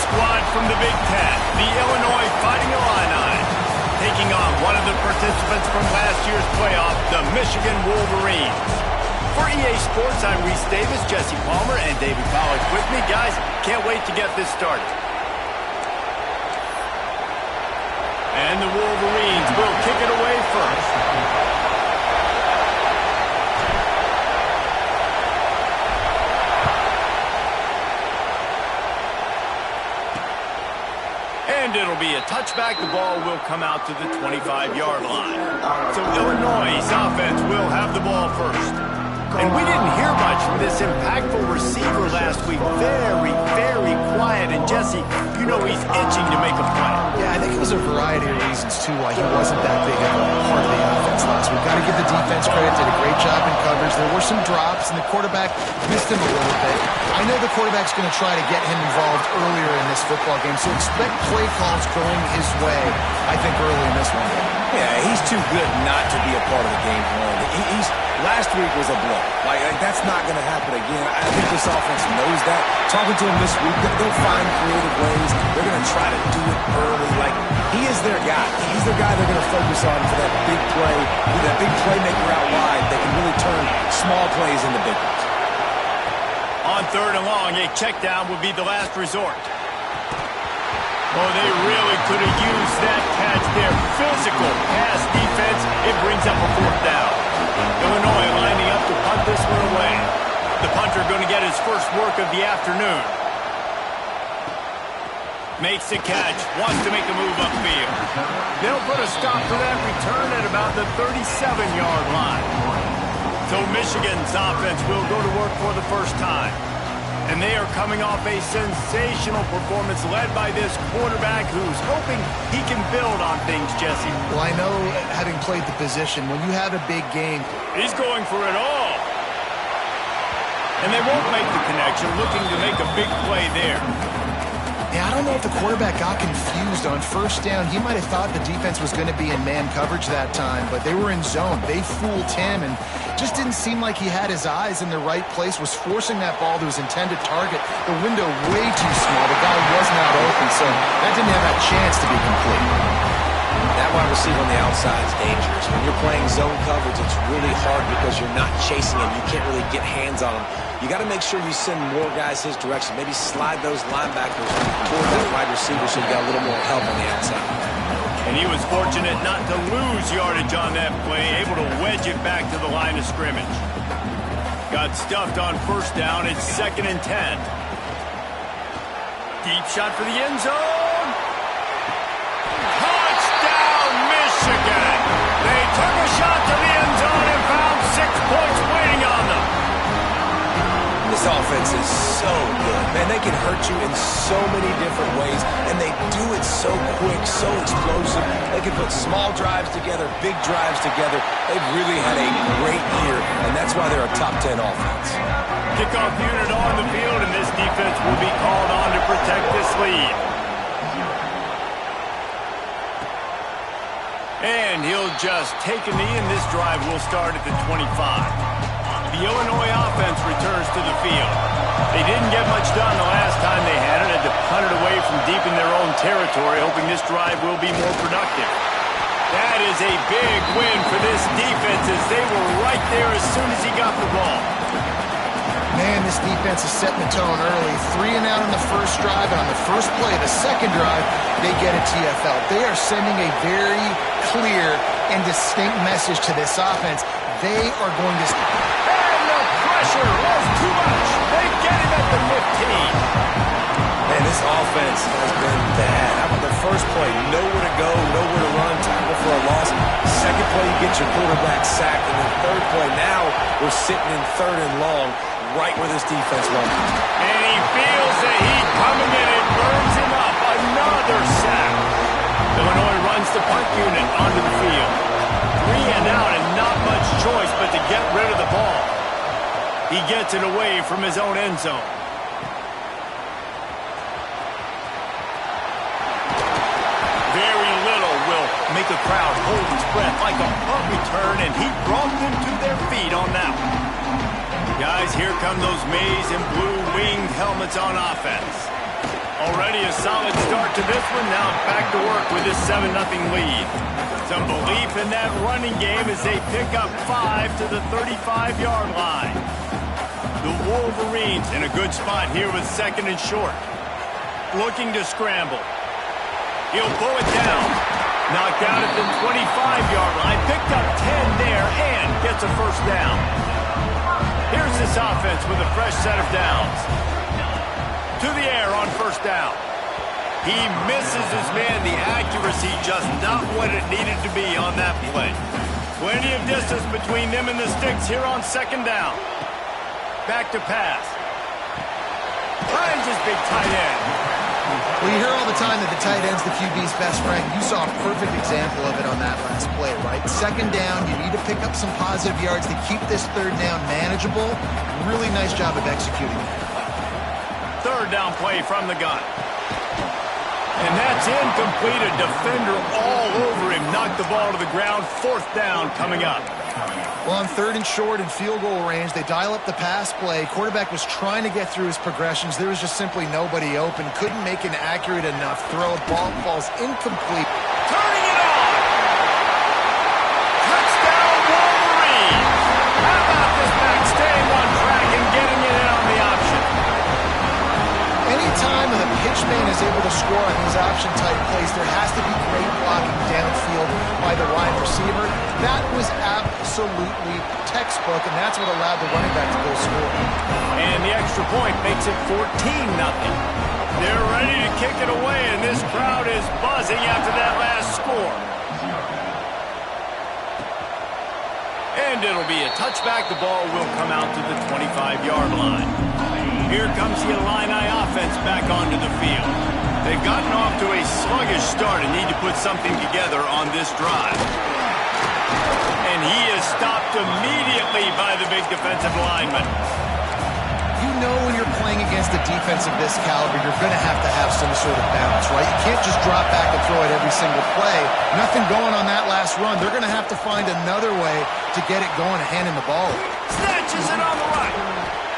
squad from the Big Ten, the Illinois Fighting Illini, taking on one of the participants from last year's playoff, the Michigan Wolverines. For EA Sports, I'm Reese Davis, Jesse Palmer, and David College with me. Guys, can't wait to get this started. And the Wolverines will kick it away first. And it'll be a touchback. The ball will come out to the 25-yard line. So Illinois' offense will have the ball first. And we didn't hear much from this impactful receiver last week. Very, very quiet. And Jesse, you know he's itching to make a play. Yeah, I think it was a variety of reasons, too, why he wasn't that big of a part of the offense last week. Got to give the defense credit. Did a great job in coverage. There were some drops, and the quarterback missed him a little bit. I know the quarterback's going to try to get him involved earlier in this football game, so expect play calls going his way, I think, early in this one. Yeah, he's too good not to be a part of the game plan. Last week was a blow. Like that's not going to happen again. I think this offense knows that. Talking to him this week, they'll find creative ways. They're going to try to do it early. Like, he is their guy. He's the guy they're going to focus on for that big play, that big playmaker out wide that can really turn small plays into big ones. On third and long, a check down would be the last resort. Oh, they really could have used that catch there. Physical pass defense. It brings up a fourth down. Illinois lining up to punt this one away. The punter going to get his first work of the afternoon. Makes the catch. Wants to make a move upfield. They'll put a stop to that return at about the 37-yard line. So Michigan's offense will go to work for the first time. And they are coming off a sensational performance led by this quarterback who's hoping he can build on things, Jesse. Well, I know, having played the position, when you have a big game, he's going for it all. And they won't make the connection, looking to make a big play there. Yeah, I don't know if the quarterback got confused on first down. He might have thought the defense was going to be in man coverage that time, but they were in zone. They fooled him and just didn't seem like he had his eyes in the right place, was forcing that ball to his intended target. The window way too small. The guy was not open, so that didn't have that chance to be complete. That wide receiver on the outside is dangerous. When you're playing zone coverage, it's really hard because you're not chasing him. You can't really get hands on him. You got to make sure you send more guys his direction. Maybe slide those linebackers toward that wide receiver so you got a little more help on the outside. And he was fortunate not to lose yardage on that play, able to wedge it back to the line of scrimmage. Got stuffed on first down. It's 2nd and 10. Deep shot for the end zone. Touchdown, Michigan! They took a shot to the end zone and found 6 points waiting on them. This offense is so good. Man, they can hurt you in so many different ways, and they do it so quick, so explosive. They can put small drives together, big drives together. They've really had a great year, and that's why they're a top 10 offense. Kickoff unit on the field, and this defense will be called on to protect this lead. And he'll just take a knee, and this drive will start at the 25. The Illinois offense returns to the field. They didn't get much done the last time they had it. Had to punt it away from deep in their own territory, hoping this drive will be more productive. That is a big win for this defense as they were right there as soon as he got the ball. Man, this defense is setting the tone early. 3 and out on the first drive, and on the first play, the second drive, they get a TFL. They are sending a very clear and distinct message to this offense. They are going to... Pressure was too much. They get him at the 15. Man, this offense has been bad. How about the first play? Nowhere to go, nowhere to run, tackle for a loss. Second play, you get your quarterback sacked. And then third play, now we're sitting in 3rd and long, right where this defense was. And he feels the heat coming in. It burns him up. Another sack. Illinois runs the punt unit onto the field. 3 and out and not much choice but to get rid of the ball. He gets it away from his own end zone. Very little will make a crowd hold its breath like a punt return, and he brought them to their feet on that one. Guys, here come those maize and blue winged helmets on offense. Already a solid start to this one. Now back to work with this 7-0 lead. Some belief in that running game as they pick up 5 to the 35-yard line. The Wolverines in a good spot here with 2nd and short. Looking to scramble. He'll pull it down. Knocked out at the 25-yard line. Picked up 10 there and gets a first down. Here's this offense with a fresh set of downs. To the air on first down. He misses his man. The accuracy just not what it needed to be on that play. Plenty of distance between them and the sticks here on 2nd down. Back to pass. Finds his big tight end. Well, you hear all the time that the tight end's the QB's best friend. You saw a perfect example of it on that last play, right? 2nd down, you need to pick up some positive yards to keep this 3rd down manageable. Really nice job of executing that. 3rd down play from the gun. And that's incomplete. A defender all over him. Knocked the ball to the ground. 4th down coming up. Well, on 3rd and short and field goal range, they dial up the pass play. Quarterback was trying to get through his progressions. There was just simply nobody open. Couldn't make an accurate enough throw. Ball falls incomplete. Turning it on! Touchdown Wolverine! How about this back staying on track and getting it in on the option? Anytime the pitchman is able to score on these option-type plays, there has to be great blocking downfield by the wide receiver. That was absolutely textbook, and that's what allowed the running back to go score. And the extra point makes it 14-0. They're ready to kick it away, and this crowd is buzzing after that last score. And it'll be a touchback. The ball will come out to the 25-yard line. Here comes the Illini offense back onto the field. They've gotten off to a sluggish start and need to put something together on this drive. And he is stopped immediately by the big defensive lineman. You know when you're playing against a defense of this caliber, you're going to have some sort of balance, right? You can't just drop back and throw it every single play. Nothing going on that last run. They're going to have to find another way to get it going and handing the ball. Snatches it on the right.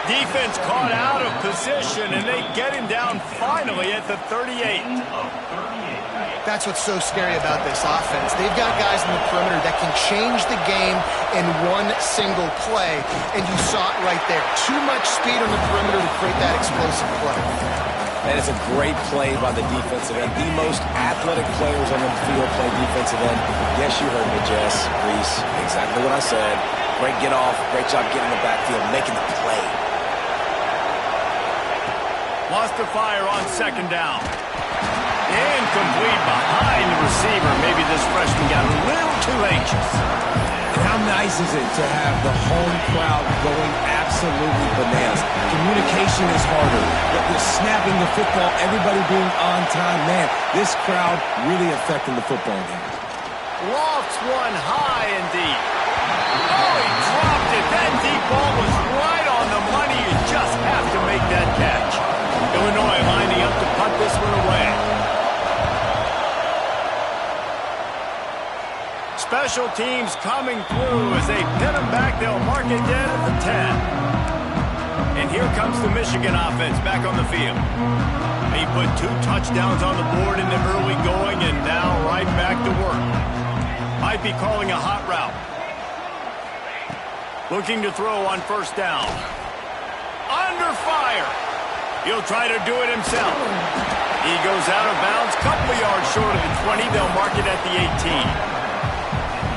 Defense caught out of position, and they get him down finally at the 38. That's what's so scary about this offense. They've got guys in the perimeter that can change the game in one single play, and you saw it right there. Too much speed on the perimeter to create that explosive play. That is a great play by the defensive end. The most athletic players on the field play defensive end. Yes, you heard me, Jess, Reese. Exactly what I said. Great get off, great job getting the backfield, making the play. Lost the fire on 2nd down. Incomplete behind the receiver. Maybe this freshman got a little too anxious. And how nice is it to have the home crowd going absolutely bananas? Communication is harder. The snapping the football, everybody being on time. Man, this crowd really affecting the football game. Lofts one high and deep. Oh, he dropped it. That deep ball was right on the money. You just have to make that catch. Illinois lining up to punt this one away. Special teams coming through as they pin them back. They'll mark it dead at the 10. And here comes the Michigan offense back on the field. He put 2 touchdowns on the board in the early going and now right back to work. Might be calling a hot route. Looking to throw on first down. Under fire. He'll try to do it himself. He goes out of bounds, couple of yards short of the 20. They'll mark it at the 18.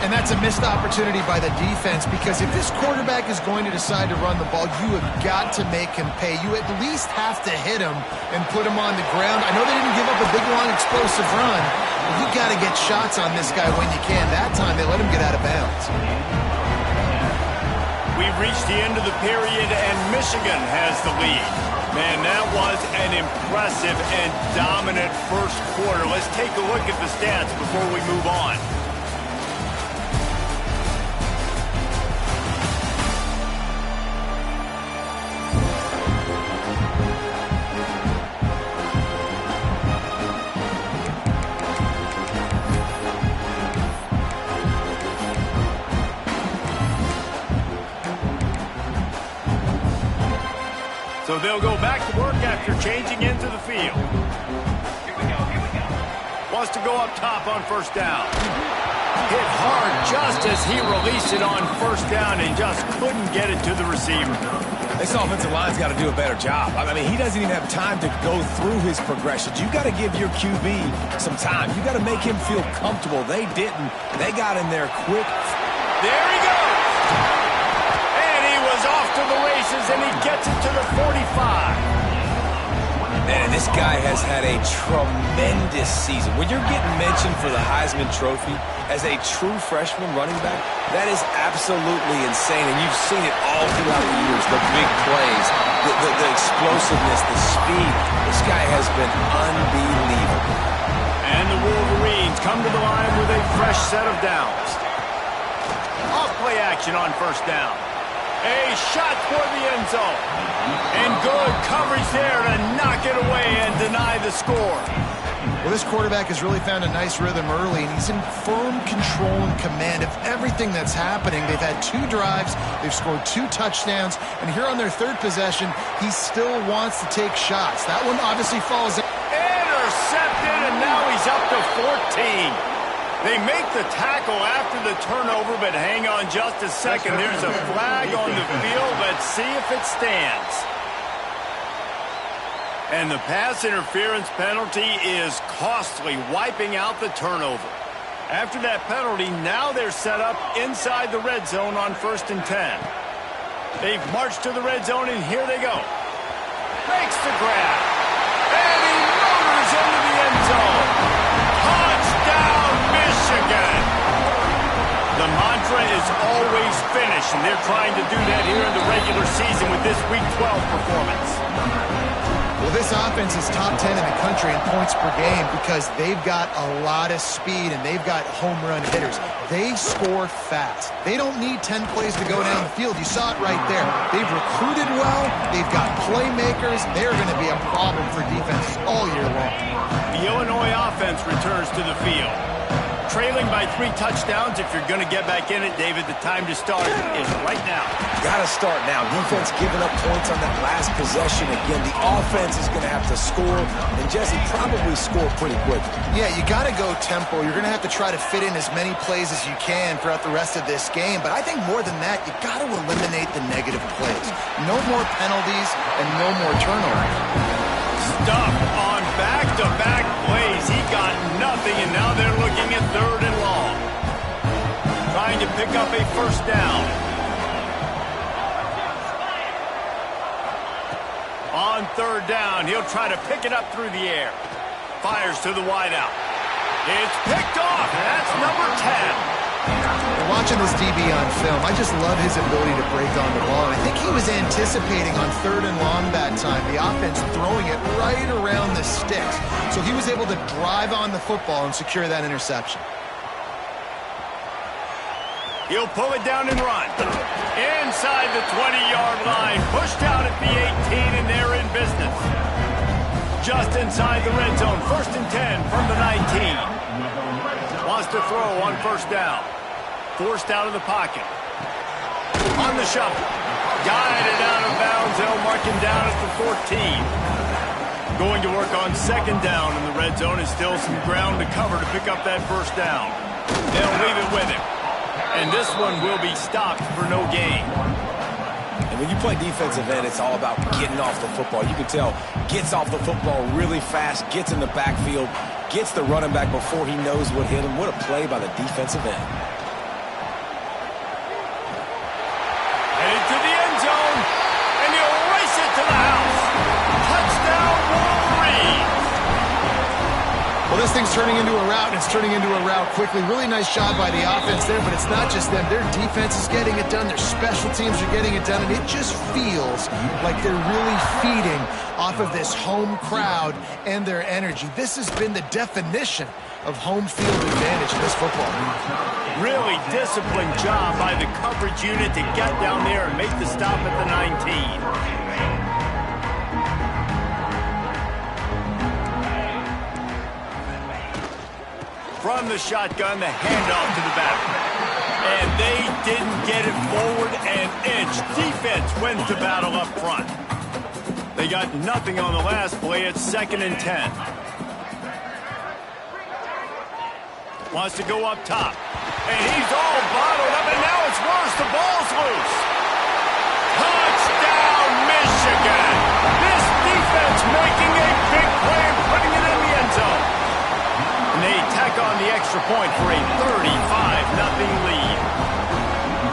And that's a missed opportunity by the defense, because if this quarterback is going to decide to run the ball, you have got to make him pay. You at least have to hit him and put him on the ground. I know they didn't give up a big, long, explosive run, but you got to get shots on this guy when you can. That time they let him get out of bounds. We've reached the end of the period, and Michigan has the lead. Man, that was an impressive and dominant first quarter. Let's take a look at the stats before we move on. So they'll go back to work after changing into the field. wants to go up top on first down. Hit hard just as he released it on first down and just couldn't get it to the receiver. This offensive line's got to do a better job. I mean, he doesn't even have time to go through his progressions. You got to give your QB some time. You got to make him feel comfortable. They didn't. They got in there quick. There he goes. And he was off to the races, and he gets it to the 45. Man, this guy has had a tremendous season. When you're getting mentioned for the Heisman Trophy as a true freshman running back, that is absolutely insane. And you've seen it all throughout the years, the big plays, the explosiveness, the speed. This guy has been unbelievable. And the Wolverines come to the line with a fresh set of downs. Off play action on first down. A shot for the end zone. And good coverage there to knock it away and deny the score. Well, this quarterback has really found a nice rhythm early, and he's in firm control and command of everything that's happening. They've had 2 drives, they've scored 2 touchdowns, and here on their 3rd possession, he still wants to take shots. That one obviously falls in. Intercepted, and now he's up to 14. They make the tackle after the turnover, but hang on just a second. There's a flag on the field. Let's see if it stands. And the pass interference penalty is costly, wiping out the turnover. After that penalty, now they're set up inside the red zone on 1st and 10. They've marched to the red zone, and here they go. Makes the grab. And he motors into the end zone. Touchdown, Michigan. The mantra is always finish, and they're trying to do that here in the regular season with this Week 12 performance. Well, this offense is top 10 in the country in points per game because they've got a lot of speed and they've got home run hitters. They score fast. They don't need 10 plays to go down the field. You saw it right there. They've recruited well. They've got playmakers. They're going to be a problem for defenses all year long. The Illinois offense returns to the field. Trailing by 3 touchdowns. If you're going to get back in it, David, the time to start is right now. Got to start now. Defense giving up points on that last possession. Again, the offense is going to have to score, and Jesse probably score pretty quick. Yeah, you got to go tempo. You're going to have to try to fit in as many plays as you can throughout the rest of this game. But I think more than that, you got to eliminate the negative plays. No more penalties and no more turnovers. Stuff on back-to-back plays. He got nothing, and now they're looking at 3rd and long. Trying to pick up a first down. On 3rd down, he'll try to pick it up through the air. Fires to the wideout. It's picked off, and that's number 10. Watching this DB on film, I just love his ability to break on the ball. And I think he was anticipating on 3rd and long that time, the offense throwing it right around the sticks. So he was able to drive on the football and secure that interception. He'll pull it down and run. Inside the 20-yard line, pushed out at the 18, and they're in business. Just inside the red zone, 1st and 10 from the 19. Wants to throw on first down. Forced out of the pocket. On the shuffle. Guided out of bounds. They'll mark him down at the 14. Going to work on 2nd down in the red zone. Is still some ground to cover to pick up that first down. They'll leave it with him. And this one will be stopped for no gain. And when you play defensive end, it's all about getting off the football. You can tell, gets off the football really fast, gets in the backfield, gets the running back before he knows what hit him. What a play by the defensive end. Headed to the end zone, and he'll race it to the house. Touchdown, Wolverines. Well, this thing's turning into a rout, and it's turning into a rout quickly. Really nice job by the offense there, but it's not just them. Their defense is getting it done. Their special teams are getting it done, and it just feels like they're really feeding off of this home crowd and their energy. This has been the definition of home field advantage in this football game. Really disciplined job by the coverage unit to get down there and make the stop at the 19. From the shotgun, the handoff to the back. And they didn't get it forward an inch. Defense wins the battle up front. They got nothing on the last play. It's 2nd and 10. Wants to go up top. And he's all bottled up, and now it's worse. The ball's loose. Touchdown, Michigan! This defense making a big play and putting it in the end zone. And they tack on the extra point for a 35-0 lead.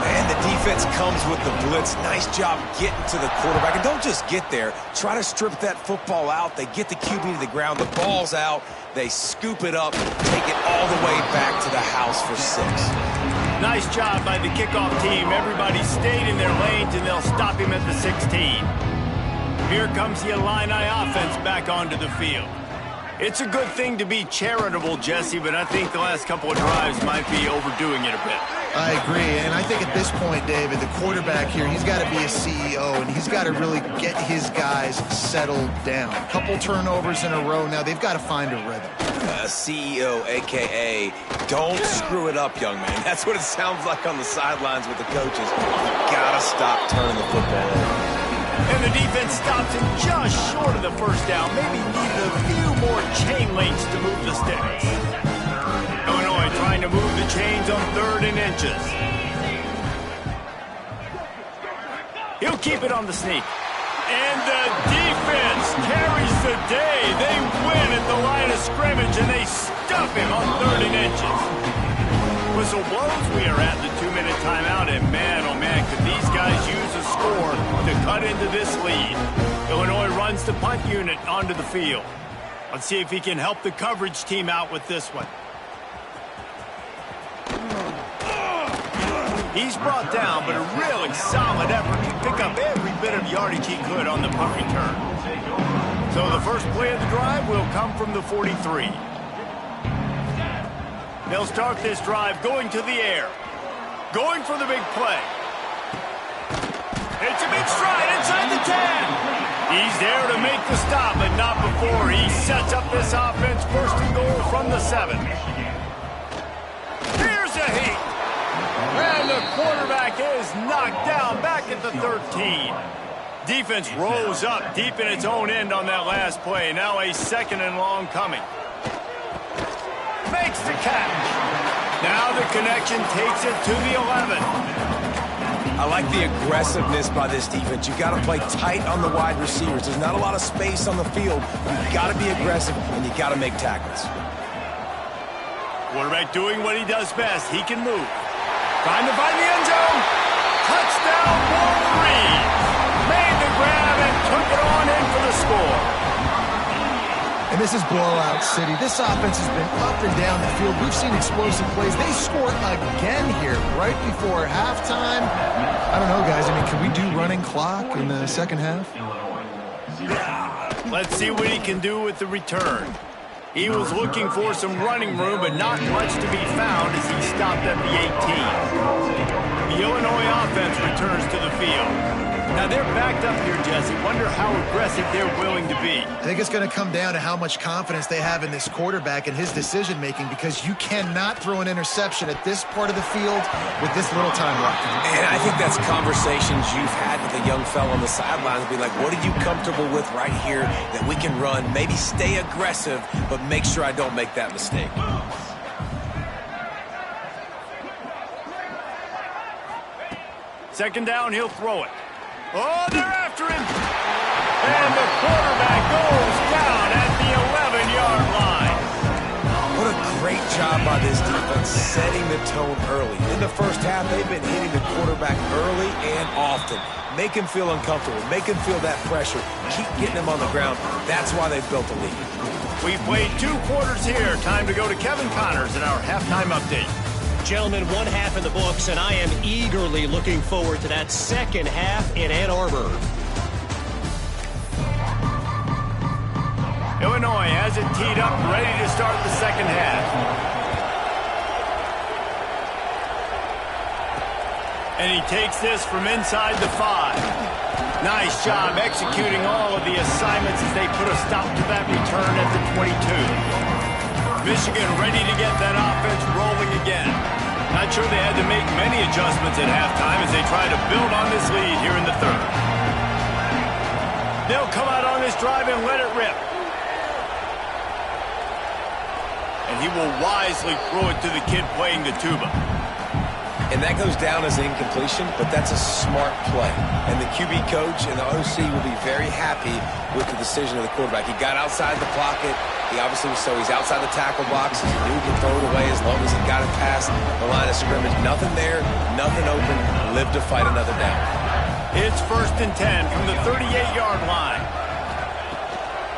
And the defense comes with the blitz. Nice job getting to the quarterback. And don't just get there. Try to strip that football out. They get the QB to the ground. The ball's out. They scoop it up, take it all the way back to the house for 6. Nice job by the kickoff team. Everybody stayed in their lanes, and they'll stop him at the 16. Here comes the Illini offense back onto the field. It's a good thing to be charitable, Jesse, but I think the last couple of drives might be overdoing it a bit. I agree, and I think at this point, David, the quarterback here, he's got to be a CEO, and he's got to really get his guys settled down. A couple turnovers in a row now. They've got to find a rhythm. CEO, a.k.a. don't screw it up, young man. That's what it sounds like on the sidelines with the coaches. You got to stop turning the football over. And the defense stops him just short of the first down. Maybe needed a few more chain links to move the sticks. Illinois trying to move the chains on 3rd and inches. He'll keep it on the sneak. And the defense carries the day. They win at the line of scrimmage, and they stuff him on 3rd and inches. Whistle blows. We are at the 2-minute timeout, and man, oh man, could these guys use a score to cut into this lead. Illinois runs the punt unit onto the field. Let's see if he can help the coverage team out with this one. He's brought down, but a really solid effort to pick up every bit of yardage he could on the punt return. So the first play of the drive will come from the 43. They'll start this drive going to the air. Going for the big play. It's a big stride inside the 10. He's there to make the stop, but not before he sets up this offense. 1st and goal from the 7. Here's a heat. And the quarterback is knocked down back at the 13. Defense rose up deep in its own end on that last play. Now a 2nd and long coming. Makes the catch. Now the connection takes it to the 11. I like the aggressiveness by this defense. You've got to play tight on the wide receivers. There's not a lot of space on the field. You've got to be aggressive, and you've got to make tackles. Quarterback doing what he does best. He can move. Trying to find the end zone. Touchdown, Wolverine. Made the grab and took it on in for the score. And this is blowout city. This offense has been up and down the field. We've seen explosive plays. They score again here right before halftime. I don't know, guys. I mean, can we do running clock in the second half? Let's see what he can do with the return. He was looking for some running room, but not much to be found as he stopped at the 18. The Illinois offense returns to the field. Now they're backed up here, Jesse. Wonder how aggressive they're willing to be. I think it's going to come down to how much confidence they have in this quarterback and his decision-making, because you cannot throw an interception at this part of the field with this little time left. And I think that's conversations you've had with a young fella on the sidelines. Be like, what are you comfortable with right here that we can run? Maybe stay aggressive, but make sure I don't make that mistake. Second down, he'll throw it. Oh, they're after him. And the quarterback goes down at the 11-yard line. What a great job by this defense setting the tone early. In the first half, they've been hitting the quarterback early and often. Make him feel uncomfortable. Make him feel that pressure. Keep getting him on the ground. That's why they've built a lead. We've played 2 quarters here. Time to go to Kevin Connors in our halftime update. Gentlemen, 1 half in the books, and I am eagerly looking forward to that second half in Ann Arbor. Illinois has it teed up, ready to start the second half. And he takes this from inside the 5. Nice job executing all of the assignments as they put a stop to that return at the 22. Michigan ready to get that offense rolling again. Not sure they had to make many adjustments at halftime as they try to build on this lead here in the 3rd. They'll come out on this drive and let it rip. and he will wisely throw it to the kid playing the tuba. And that goes down as an incompletion, but that's a smart play. And the QB coach and the OC will be very happy with the decision of the quarterback. He got outside the pocket. He obviously was he's outside the tackle box. He knew he could throw it away as long as he got it past the line of scrimmage. Nothing there, nothing open. Live to fight another down. It's 1st and 10 from the 38-yard line.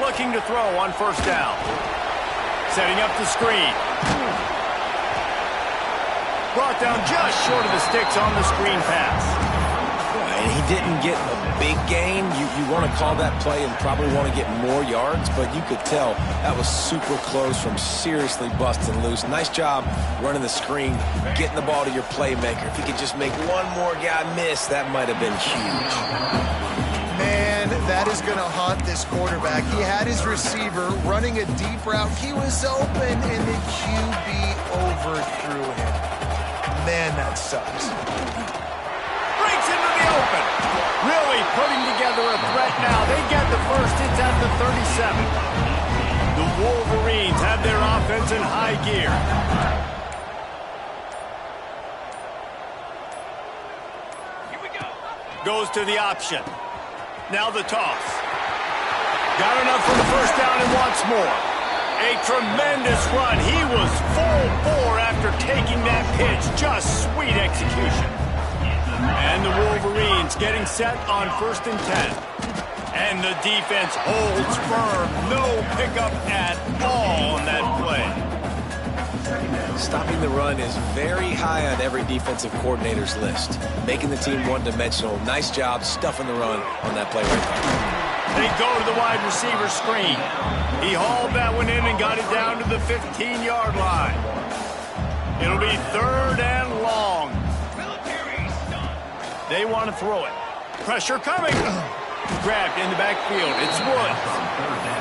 Looking to throw on 1st down. Setting up the screen. Brought down just short of the sticks on the screen pass. And he didn't get a big gain. You want to call that play and probably want to get more yards, but you could tell that was super close from seriously busting loose. Nice job running the screen, getting the ball to your playmaker. If he could just make one more guy miss, that might have been huge. Man, that is going to haunt this quarterback. He had his receiver running a deep route. He was open, and the QB overthrew him. Man, that sucks. Breaks into the open. Really putting together a threat now. They get the first. It's at the 37. The Wolverines have their offense in high gear. Here we go. Goes to the option. Now the toss. Got enough for the 1st down and wants more. A tremendous run. He was full bore after taking that pitch. Just sweet execution. And the Wolverines getting set on 1st and 10. And the defense holds firm. No pickup at all on that play. Stopping the run is very high on every defensive coordinator's list. Making the team one-dimensional. Nice job stuffing the run on that play right there. They go to the wide receiver screen. He hauled that one in and got it down to the 15-yard line. It'll be 3rd and long. They want to throw it. Pressure coming. Grabbed in the backfield. It's Woods.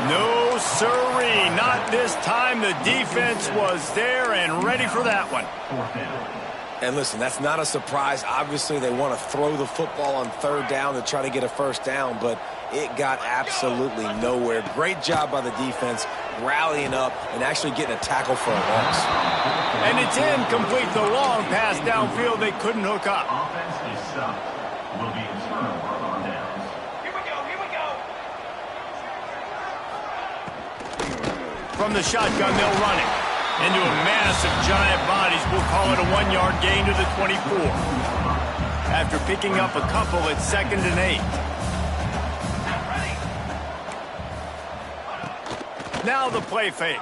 No siree. Not this time. The defense was there and ready for that one. And listen, that's not a surprise. Obviously, they want to throw the football on 3rd down to try to get a 1st down, but it got absolutely nowhere. Great job by the defense, rallying up and actually getting a tackle for a loss. And it's incomplete. The long pass downfield, they couldn't hook up. Will be in turnover on downs. Here we go. From the shotgun, they'll run it. Into a mass of giant bodies. We'll call it a 1-yard gain to the 24. After picking up a couple at 2nd and 8. Now the play fake.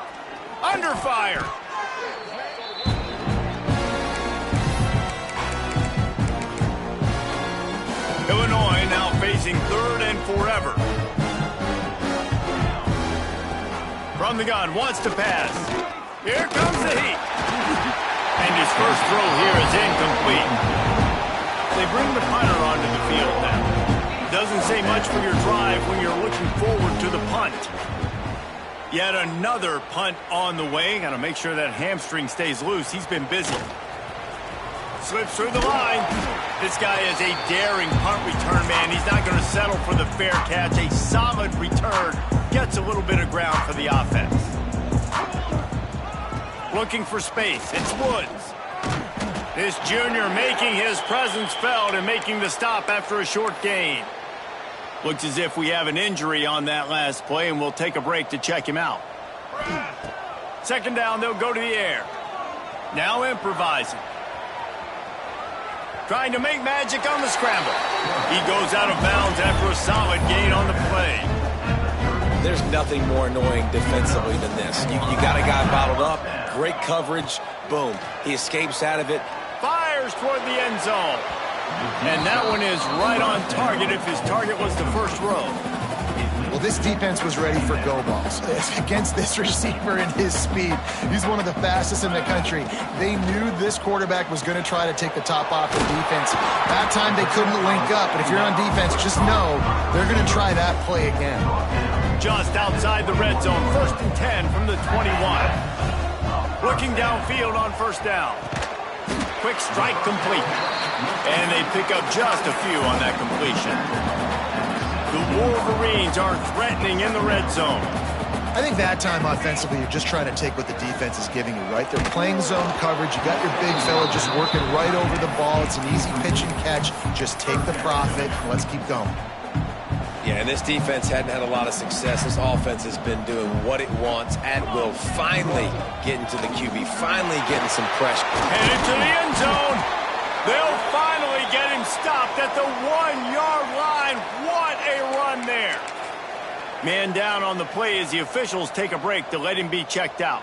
Under fire. Illinois now facing 3rd and forever. From the gun, wants to pass. Here comes the heat. And his first throw here is incomplete. They bring the punter onto the field now. Doesn't say much for your drive when you're looking forward to the punt. Yet another punt on the way. Got to make sure that hamstring stays loose. He's been busy. Slips through the line. This guy is a daring punt return man. He's not going to settle for the fair catch. A solid return. Gets a little bit of ground for the offense. Looking for space. It's Woods. This junior making his presence felt and making the stop after a short gain. Looks as if we have an injury on that last play, and we'll take a break to check him out. 2nd down, they'll go to the air. Now improvising. Trying to make magic on the scramble. He goes out of bounds after a solid gain on the play. There's nothing more annoying defensively than this. You got a guy bottled up, great coverage, boom. He escapes out of it. Fires toward the end zone. And that one is right on target if his target was the first row. Well, this defense was ready for go balls. Against this receiver and his speed, he's one of the fastest in the country. They knew this quarterback was going to try to take the top off the defense. That time they couldn't link up, but if you're on defense, just know they're going to try that play again. Just outside the red zone, 1st and 10 from the 21. Looking downfield on 1st down. Quick strike complete. And they pick up just a few on that completion. The Wolverines are threatening in the red zone. I think that time offensively, you're just trying to take what the defense is giving you, right? They're playing zone coverage. You got your big fella just working right over the ball. It's an easy pitch and catch. Just take the profit. Let's keep going. Yeah, and this defense hadn't had a lot of success. This offense has been doing what it wants at will. Finally getting to the QB. Finally getting some pressure. Headed to the end zone. They'll finally get him stopped at the 1-yard line. What a run there. Man down on the play as the officials take a break to let him be checked out.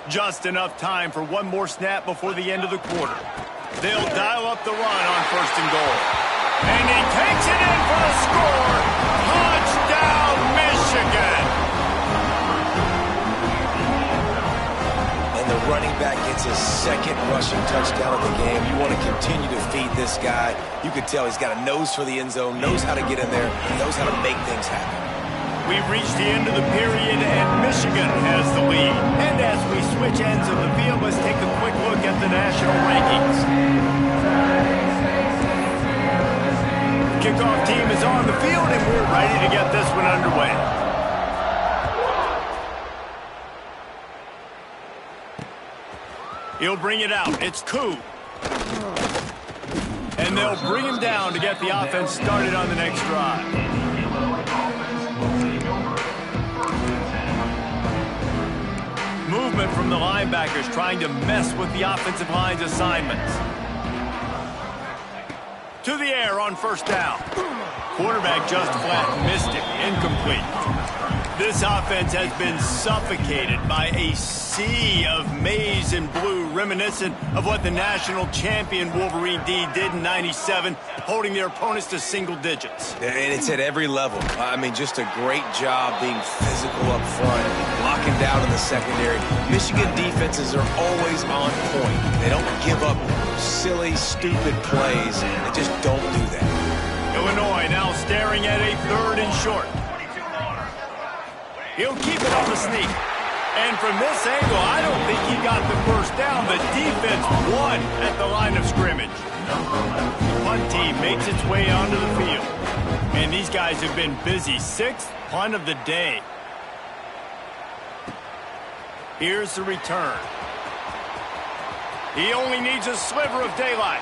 Just enough time for one more snap before the end of the quarter. They'll dial up the run on 1st and goal. And he takes it in for the score. Touchdown, Michigan. And the running back gets his 2nd rushing touchdown of the game. You want to continue to feed this guy. You could tell he's got a nose for the end zone, knows how to get in there, knows how to make things happen. We've reached the end of the period, and Michigan has the lead. And as we switch ends of the field, let's take a quick look at the national rankings. Kickoff team is on the field, and we're ready to get this one underway. He'll bring it out. It's Koo. And they'll bring him down to get the offense started on the next drive. Movement from the linebackers trying to mess with the offensive line's assignments. To the air on 1st down. Quarterback just flat missed it. Incomplete. This offense has been suffocated by a sea of maize and blue, reminiscent of what the national champion Wolverine D did in '97, holding their opponents to single digits. And it's at every level. I mean, just a great job being physical up front, locking down in the secondary. Michigan defenses are always on point. They don't give up silly, stupid plays. They just don't do that. Illinois now staring at a 3rd and short. He'll keep it on the sneak. And from this angle, I don't think he got the 1st down. The defense won at the line of scrimmage. The punt team makes its way onto the field. And these guys have been busy. 6th punt of the day. Here's the return. He only needs a sliver of daylight.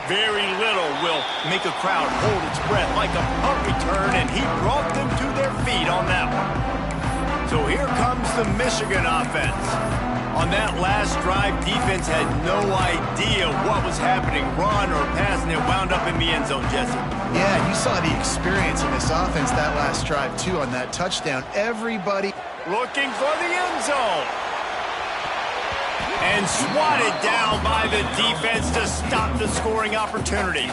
Very little will make a crowd hold its breath like a punt return, and he brought them to their feet on that one. So here comes the Michigan offense. On that last drive, defense had no idea what was happening, run or pass, and it wound up in the end zone, Jesse. Yeah, you saw the experience in this offense that last drive, too, on that touchdown. Everybody looking for the end zone. And swatted down by the defense to stop the scoring opportunity.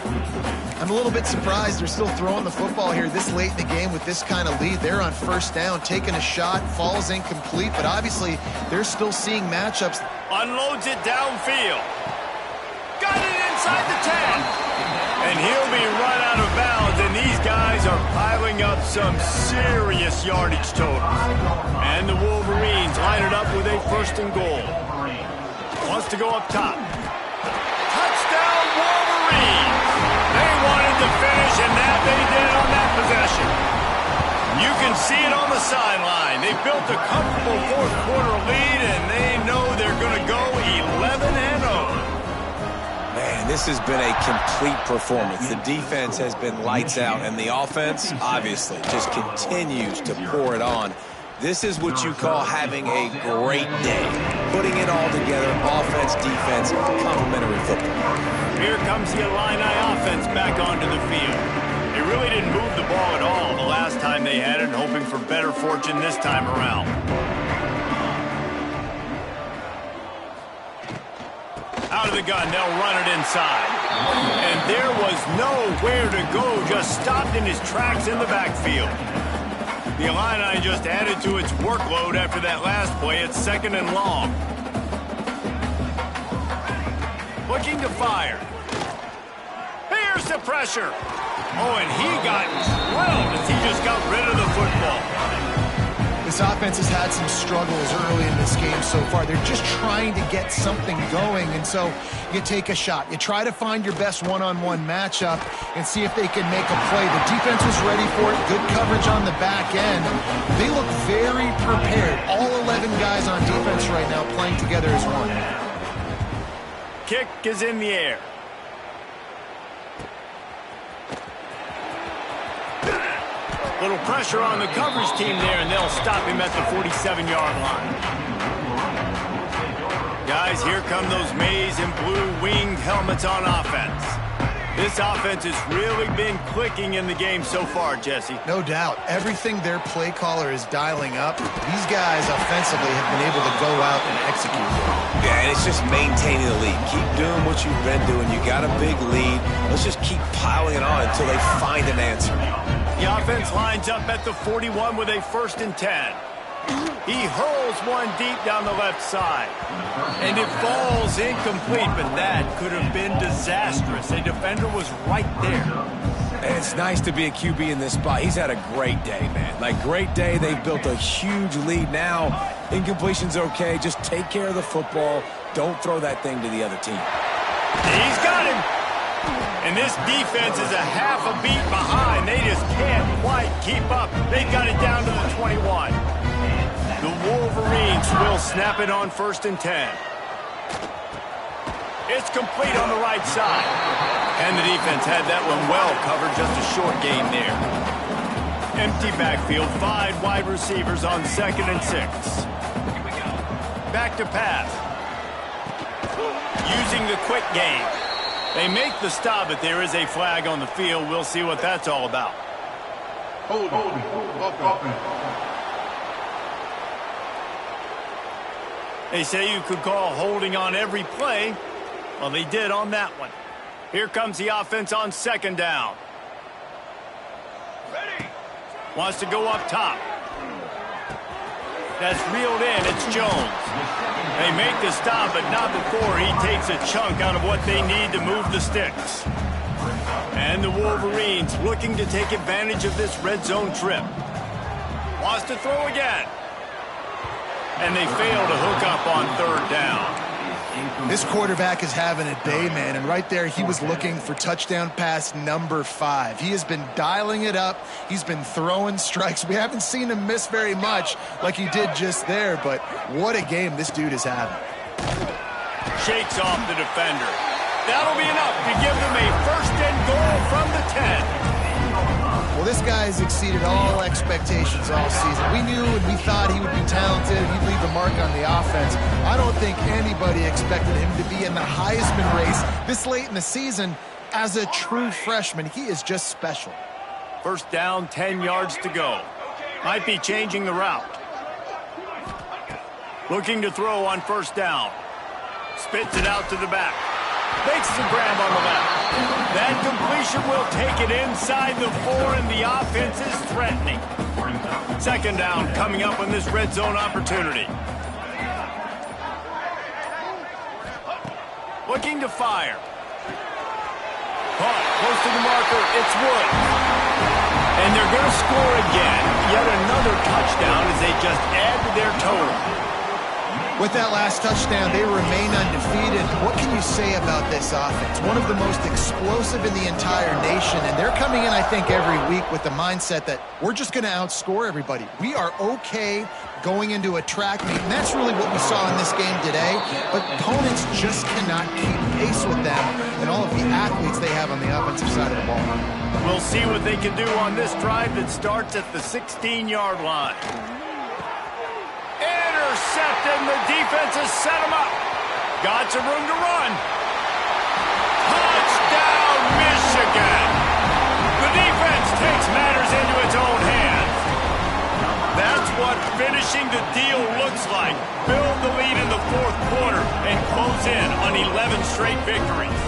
I'm a little bit surprised they're still throwing the football here this late in the game with this kind of lead. They're on 1st down, taking a shot, falls incomplete, but obviously they're still seeing matchups. Unloads it downfield. Got it inside the 10. And he'll be run out of bounds, and these guys are piling up some serious yardage totals. And the Wolverines line it up with a 1st and goal. Wants to go up top. Touchdown, Wolverines! They wanted to finish, and that they did on that possession. You can see it on the sideline. They built a comfortable 4th quarter lead, and they know they're going to go 11-0. Man, this has been a complete performance. The defense has been lights out, and the offense, obviously, just continues to pour it on. This is what you call having a great day. Putting it all together, offense, defense, complementary football. Here comes the Illini offense back onto the field. They really didn't move the ball at all the last time they had it, hoping for better fortune this time around. Out of the gun, they'll run it inside. And there was nowhere to go, just stopped in his tracks in the backfield. The Illini just added to its workload after that last play. It's 2nd and long. Looking to fire. Here's the pressure. Oh, and he got drilled as he just got rid of the football. This offense has had some struggles early in this game so far. They're just trying to get something going, and so you take a shot. You try to find your best one-on-one matchup and see if they can make a play. The defense was ready for it. Good coverage on the back end. They look very very prepared. All 11 guys on defense right now playing together as one. Kick is in the air. Little pressure on the coverage team there, and they'll stop him at the 47-yard line. Guys, here come those maize and blue winged helmets on offense. This offense has really been clicking in the game so far, Jesse. No doubt. Everything their play caller is dialing up, these guys offensively have been able to go out and execute. Yeah, and it's just maintaining the lead. Keep doing what you've been doing. You got a big lead. Let's just keep piling it on until they find an answer. The offense lines up at the 41 with a 1st and 10. He hurls one deep down the left side. And it falls incomplete, but that could have been disastrous. A defender was right there. And it's nice to be a QB in this spot. He's had a great day, man. Like, great day. They've built a huge lead now. Incompletion's okay. Just take care of the football. Don't throw that thing to the other team. He's got him. And this defense is a half a beat behind. They just can't quite keep up. They've got it down to the 21. The Wolverines will snap it on 1st and 10. It's complete on the right side. And the defense had that one well covered. Just a short gain there. Empty backfield. 5 wide receivers on 2nd and 6. Back to pass. Using the quick game. They make the stop, but there is a flag on the field. We'll see what that's all about. Hold offense. They say you could call holding on every play. Well, they did on that one. Here comes the offense on 2nd down. Ready. Wants to go up top. That's reeled in. It's Jones. They make the stop, but not before he takes a chunk out of what they need to move the sticks. And the Wolverines looking to take advantage of this red zone trip. Wants to throw again. And they fail to hook up on 3rd down. This quarterback is having a day, man, and right there he was looking for touchdown pass number 5. He has been dialing it up. He's been throwing strikes. We haven't seen him miss very much like he did just there, but what a game this dude is having. Shakes off the defender. That'll be enough to give them a 1st and goal from the 10. Well, this guy has exceeded all expectations all season. We knew and we thought he would be talented. He'd leave a mark on the offense. I don't think anybody expected him to be in the Heisman race this late in the season as a true freshman. He is just special. 1st down, 10 yards to go. Might be changing the route. Looking to throw on 1st down. Spits it out to the back. Makes the grab on the left. That completion will take it inside the 4, and the offense is threatening. 2nd down coming up on this red zone opportunity. Looking to fire. Caught close to the marker. It's Wood. And they're going to score again. Yet another touchdown as they just add to their total. With that last touchdown, they remain undefeated. What can you say about this offense? One of the most explosive in the entire nation, and they're coming in, I think, every week with the mindset that we're just going to outscore everybody. We are okay going into a track meet, and that's really what we saw in this game today. But opponents just cannot keep pace with them and all of the athletes they have on the offensive side of the ball. We'll see what they can do on this drive that starts at the 16-yard line. Intercepted, and the defense has set him up. Got some room to run. Touchdown, Michigan. The defense takes matters into its own hands. That's what finishing the deal looks like. Build the lead in the 4th quarter and close in on 11 straight victories.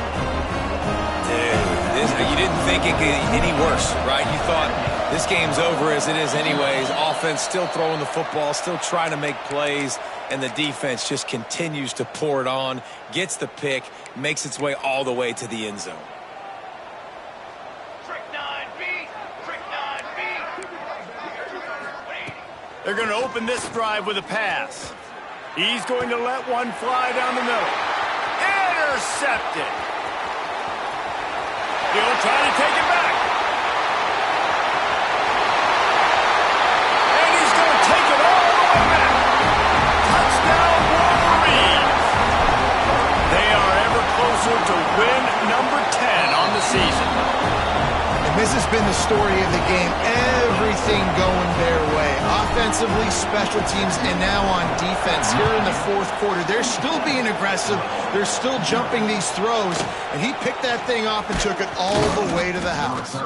Dude, you didn't think it could get any worse, right? You thought this game's over as it is anyways. Offense still throwing the football, still trying to make plays, and the defense just continues to pour it on, gets the pick, makes its way all the way to the end zone. They're going to open this drive with a pass. He's going to let one fly down the middle. Intercepted. He'll try to take it back. And he's going to take it all season. And this has been the story of the game. Everything going their way. Offensively, special teams, and now on defense here in the fourth quarter. They're still being aggressive. They're still jumping these throws. And he picked that thing off and took it all the way to the house.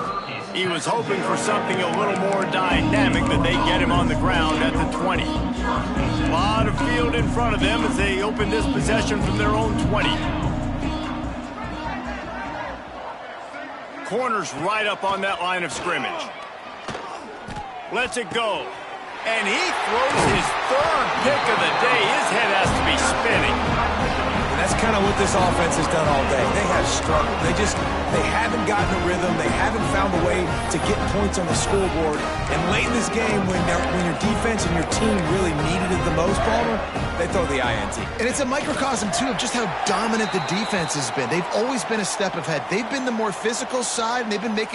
He was hoping for something a little more dynamic, that they get him on the ground at the 20. A lot of field in front of them as they open this possession from their own 20. Corner's right up on that line of scrimmage. Lets it go. And he throws his third pick of the day. His head has to be spinning. And that's kind of what this offense has done all day. They have struggled. They haven't gotten a rhythm. They haven't found a way to get points on the scoreboard. And late in this game, when your defense and your team really needed it the most, Palmer, they throw the INT. And it's a microcosm, too, of just how dominant the defense has been. They've always been a step ahead. They've been the more physical side, and they've been making